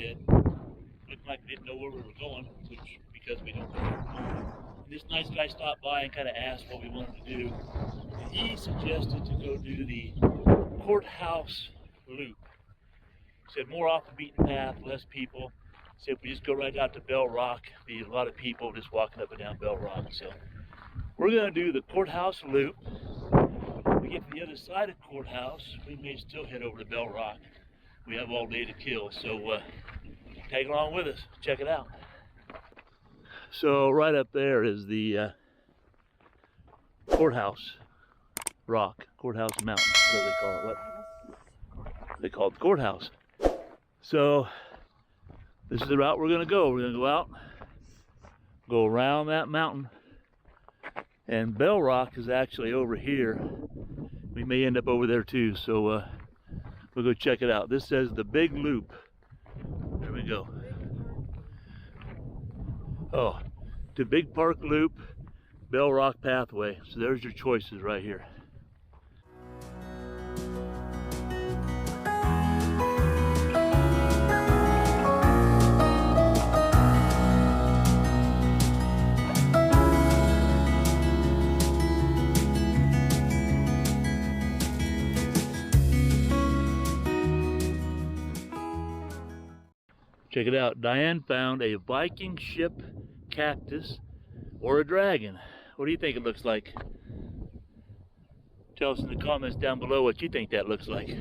did. Looked like we didn't know where we were going, which because we don't know. This nice guy stopped by and kind of asked what we wanted to do. And he suggested to go do the Courthouse Loop. He said more off the beaten path, less people. He said if we just go right out to Bell Rock, be a lot of people just walking up and down Bell Rock. So we're going to do the Courthouse Loop. When we get to the other side of Courthouse, we may still head over to Bell Rock. We have all day to kill, so tag along with us. Check it out. So right up there is the Courthouse Rock, Courthouse Mountain, whatever they call it. What? They call it the courthouse. So this is the route we're going to go. We're going to go out, go around that mountain, and Bell Rock is actually over here. We may end up over there too, so we'll go check it out. This says the Big Loop. There we go. Oh, to Big Park Loop, Bell Rock Pathway. So there's your choices right here. Check it out. Diane found a Viking ship cactus or a dragon. What do you think it looks like? Tell us in the comments down below what you think that looks like.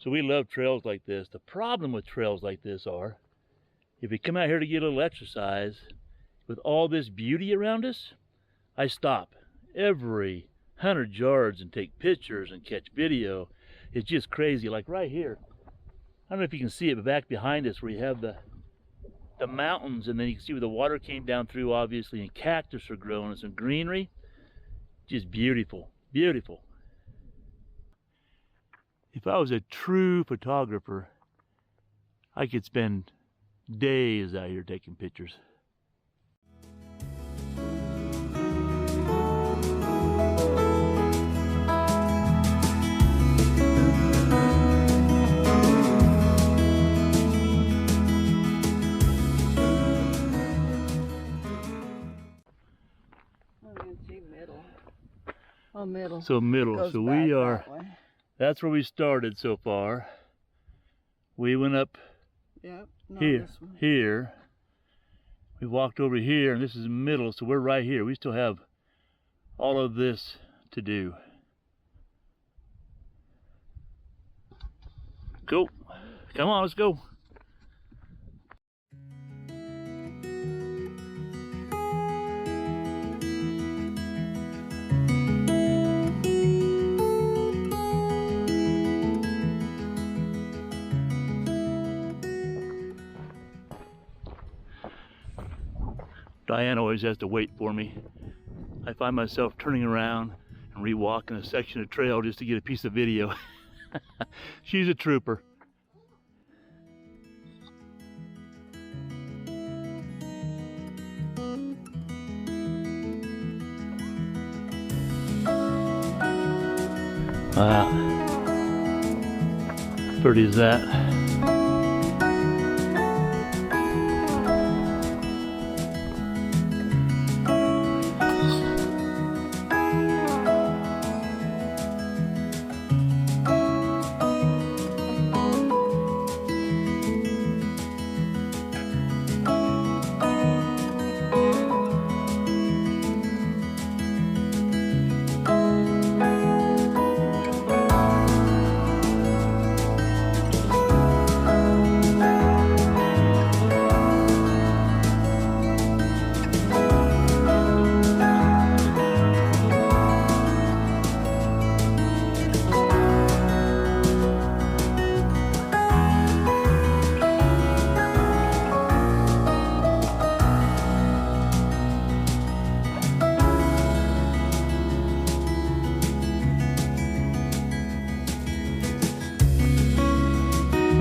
So we love trails like this. The problem with trails like this are, if you come out here to get a little exercise, with all this beauty around us, I stop every 100 yards and take pictures and catch video. It's just crazy. Like right here, I don't know if you can see it, but back behind us where you have the mountains, and then you can see where the water came down through, obviously, and cactus are growing and some greenery. Just beautiful, beautiful. If I was a true photographer, I could spend days out here taking pictures. Oh, middle. So middle. So we are. That's where we started so far. We went up here. We walked over here, and this is middle, so we're right here. We still have all of this to do. Cool. Come on, let's go. Diane always has to wait for me. I find myself turning around and re-walking a section of trail just to get a piece of video. She's a trooper. Wow. Pretty as that.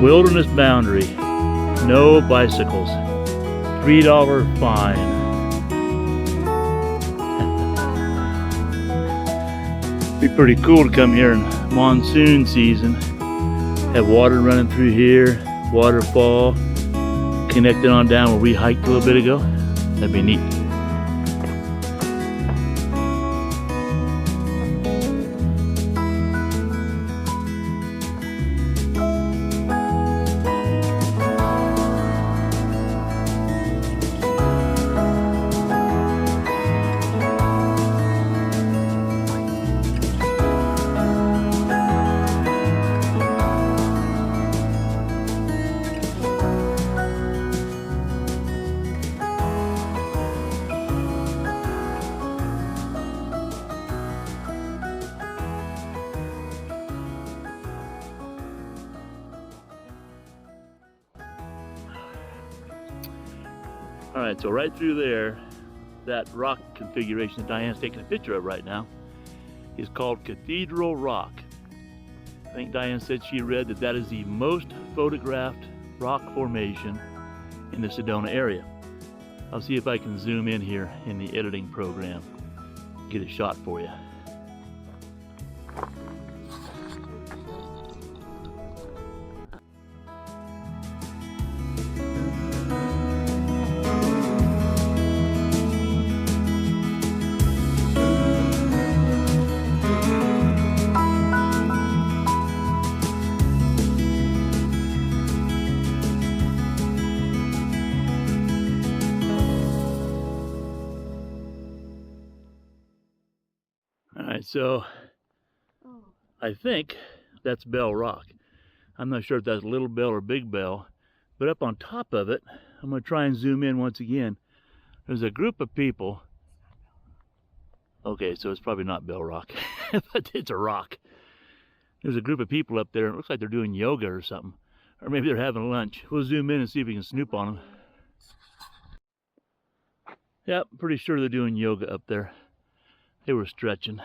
Wilderness boundary. No bicycles. $3 fine. Be pretty cool to come here in monsoon season. Have water running through here, waterfall, connected on down where we hiked a little bit ago. That'd be neat. All right, so right through there, that rock configuration that Diane's taking a picture of right now is called Cathedral Rock. I think Diane said she read that that is the most photographed rock formation in the Sedona area. I'll see if I can zoom in here in the editing program, get a shot for you. Alright, so I think that's Bell Rock. I'm not sure if that's Little Bell or Big Bell, but up on top of it, I'm going to try and zoom in once again. There's a group of people. Okay, so it's probably not Bell Rock, but it's a rock. There's a group of people up there. It looks like they're doing yoga or something. Or maybe they're having lunch. We'll zoom in and see if we can snoop on them. Yep, pretty sure they're doing yoga up there. They were stretching.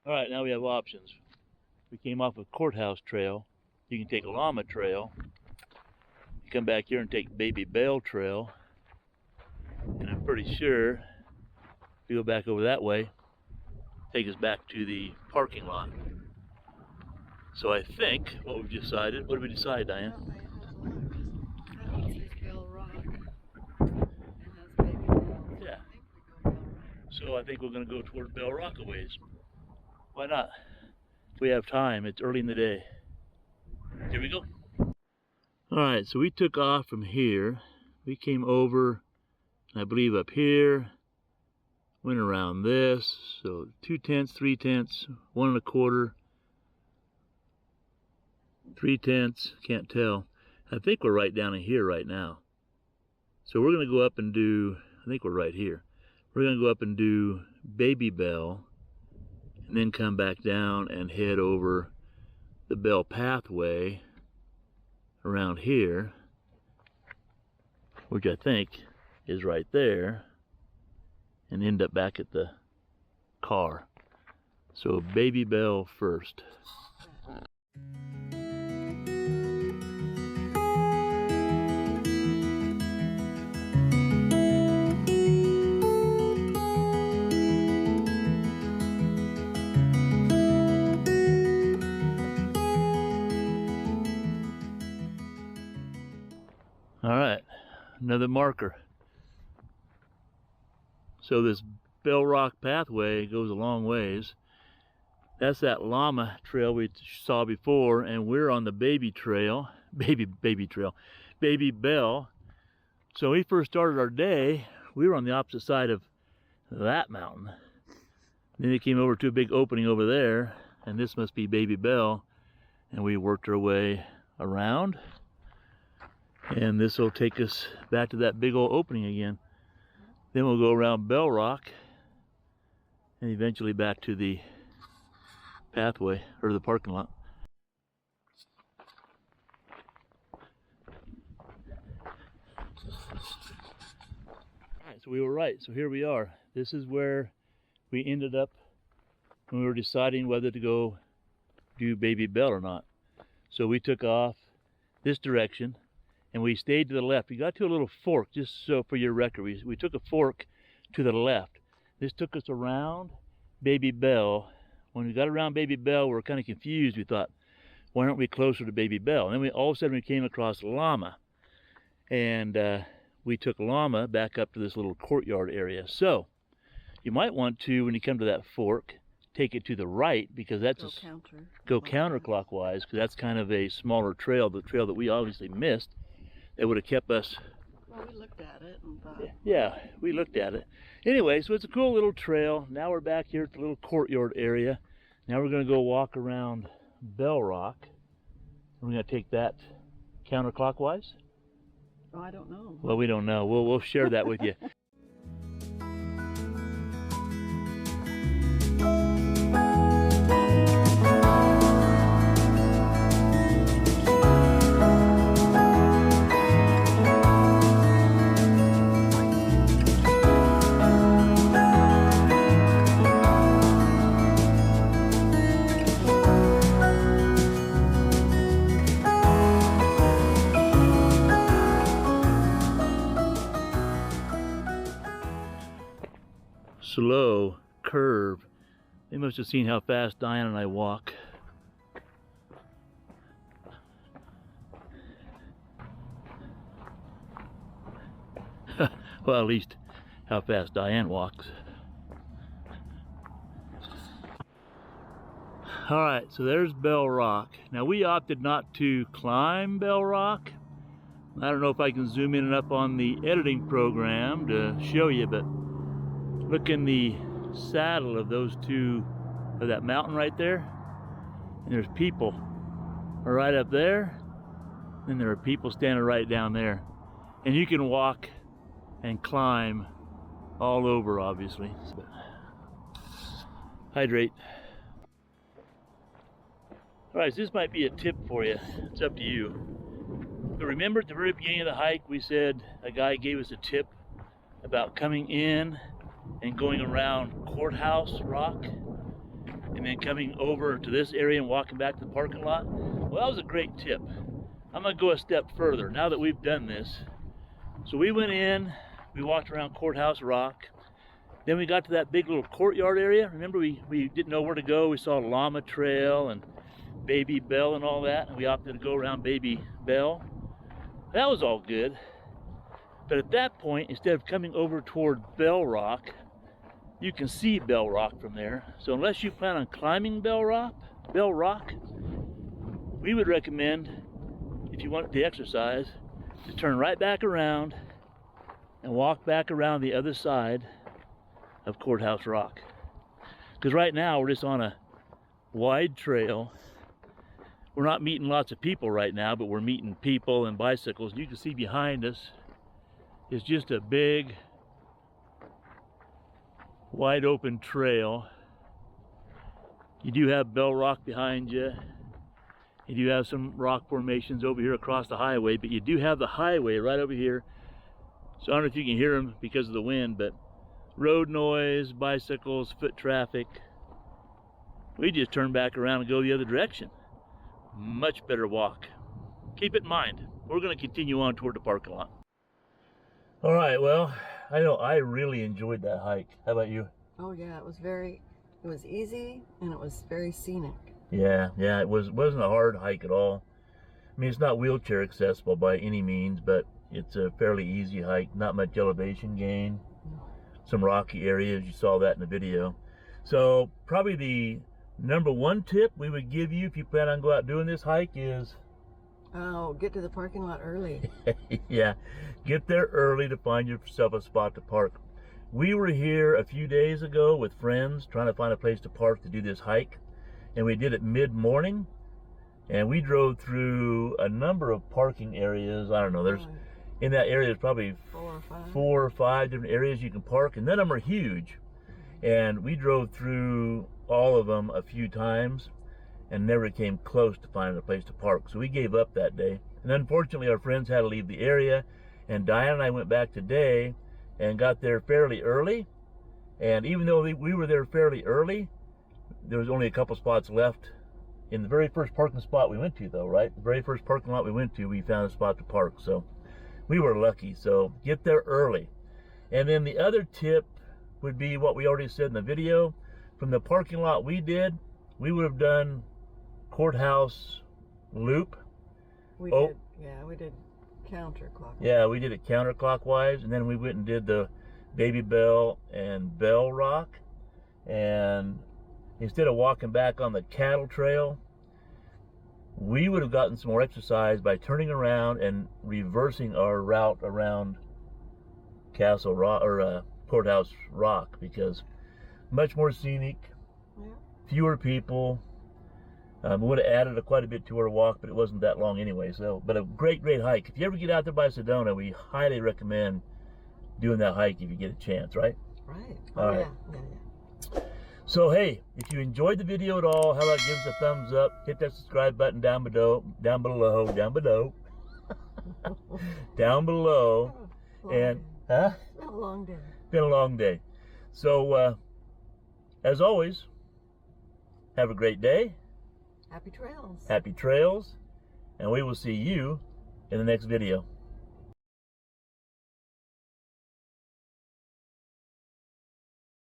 All right, now we have options. We came off of Courthouse Trail. You can take Llama Trail. You come back here and take Baby Bell Trail. And I'm pretty sure if we go back over that way, take us back to the parking lot. So I think what we've decided, what did we decide, Diane? So I think we're going to go toward Bell Rock a ways. Why not? We have time. It's early in the day. Here we go. Alright, so we took off from here. We came over, I believe up here. Went around this. So 2/10, 3/10, 1 1/4, 3/10. Can't tell. I think we're right down in here right now. So we're going to go up and do, I think we're right here. We're going to go up and do Baby Bell, and then come back down and head over the Bell pathway around here, which I think is right there, and end up back at the car. So Baby Bell first. All right, another marker. So this Bell Rock pathway goes a long ways. That's that Llama Trail we saw before, and we're on the Baby Trail, Baby Bell. So when we first started our day, we were on the opposite side of that mountain. Then it came over to a big opening over there, and this must be Baby Bell, and we worked our way around. And this will take us back to that big old opening again. Then we'll go around Bell Rock and eventually back to the pathway or the parking lot. Alright, so we were right. So here we are. This is where we ended up when we were deciding whether to go do Baby Bell or not. So we took off this direction and we stayed to the left. We got to a little fork, just so for your record, we took a fork to the left. This took us around Baby Bell. When we got around Baby Bell, we were kind of confused. We thought, why aren't we closer to Baby Bell? And then all of a sudden we came across Llama. And we took Llama back up to this little courtyard area. So you might want to, when you come to that fork, take it to the right, because that's go counterclockwise, because that's kind of a smaller trail, the trail that we obviously missed. That would have kept us. Well, we looked at it and thought. Yeah, we looked at it. Anyway, so it's a cool little trail. Now we're back here at the little courtyard area. Now we're going to go walk around Bell Rock. We're going to take that counterclockwise. Oh, I don't know. Well, we don't know. We'll share that with you. Slow curve. They must have seen how fast Diane and I walk. Well, at least how fast Diane walks. All right, so there's Bell Rock. Now we opted not to climb Bell Rock. I don't know if I can zoom in enough on the editing program to show you, but look in the saddle of those two, of that mountain right there, and there's people right up there, and there are people standing right down there. And you can walk and climb all over, obviously. Hydrate. All right, so this might be a tip for you. It's up to you. But remember at the very beginning of the hike, we said a guy gave us a tip about coming in and going around Courthouse Rock and then coming over to this area and walking back to the parking lot. Well, that was a great tip. I'm gonna go a step further now that we've done this. So we went in, we walked around Courthouse Rock, then we got to that big little courtyard area. Remember, we didn't know where to go. We saw Llama Trail and Baby Bell and all that, and we opted to go around Baby Bell. That was all good. But at that point, instead of coming over toward Bell Rock, you can see Bell Rock from there. So unless you plan on climbing Bell Rock, we would recommend, if you want the exercise, to turn right back around and walk back around the other side of Courthouse Rock. Because right now we're just on a wide trail. We're not meeting lots of people right now, but we're meeting people and bicycles. You can see behind us is just a big, wide open trail. You do have Bell Rock behind you. You do have some rock formations over here across the highway, but you do have the highway right over here. So I don't know if you can hear them because of the wind, but road noise, bicycles, foot traffic. We just turn back around and go the other direction. Much better walk. Keep it in mind. We're going to continue on toward the parking lot. All right, well, I know I really enjoyed that hike. How about you? Oh yeah, it was easy and it was very scenic. Yeah, it wasn't a hard hike at all. I mean, it's not wheelchair accessible by any means, but it's a fairly easy hike. Not much elevation gain. Some rocky areas, you saw that in the video. So probably the number one tip we would give you if you plan on going out doing this hike is, oh, get to the parking lot early. Yeah, get there early to find yourself a spot to park. We were here a few days ago with friends trying to find a place to park to do this hike, and we did it mid-morning, and we drove through a number of parking areas. I don't know, there's in that area there's probably 4 or 5 different areas you can park, and none of them are huge. And we drove through all of them a few times and never came close to finding a place to park. So we gave up that day. And unfortunately, our friends had to leave the area, and Diane and I went back today and got there fairly early. And even though we were there fairly early, there was only a couple spots left. In the very first parking spot we went to, though, right? The very first parking lot we went to, we found a spot to park. So we were lucky. So get there early. And then the other tip would be what we already said in the video. From the parking lot we did, we would have done Courthouse Loop. We did, yeah, we did counterclockwise. Yeah, we did it counterclockwise, and then we went and did the Baby Bell and Bell Rock. And instead of walking back on the Cattle Trail, we would have gotten some more exercise by turning around and reversing our route around Castle Rock or Courthouse Rock, because much more scenic, Yeah. fewer people. We would have added quite a bit to our walk, but it wasn't that long anyway. So, but a great hike. If you ever get out there by Sedona, we highly recommend doing that hike if you get a chance, right? Right. All right. Yeah. So hey, if you enjoyed the video at all, how about give us a thumbs up, hit that subscribe button down below, down below, Long and day. huh? It's been a long day. Been a long day. So as always, have a great day. Happy trails. Happy trails, and we will see you in the next video.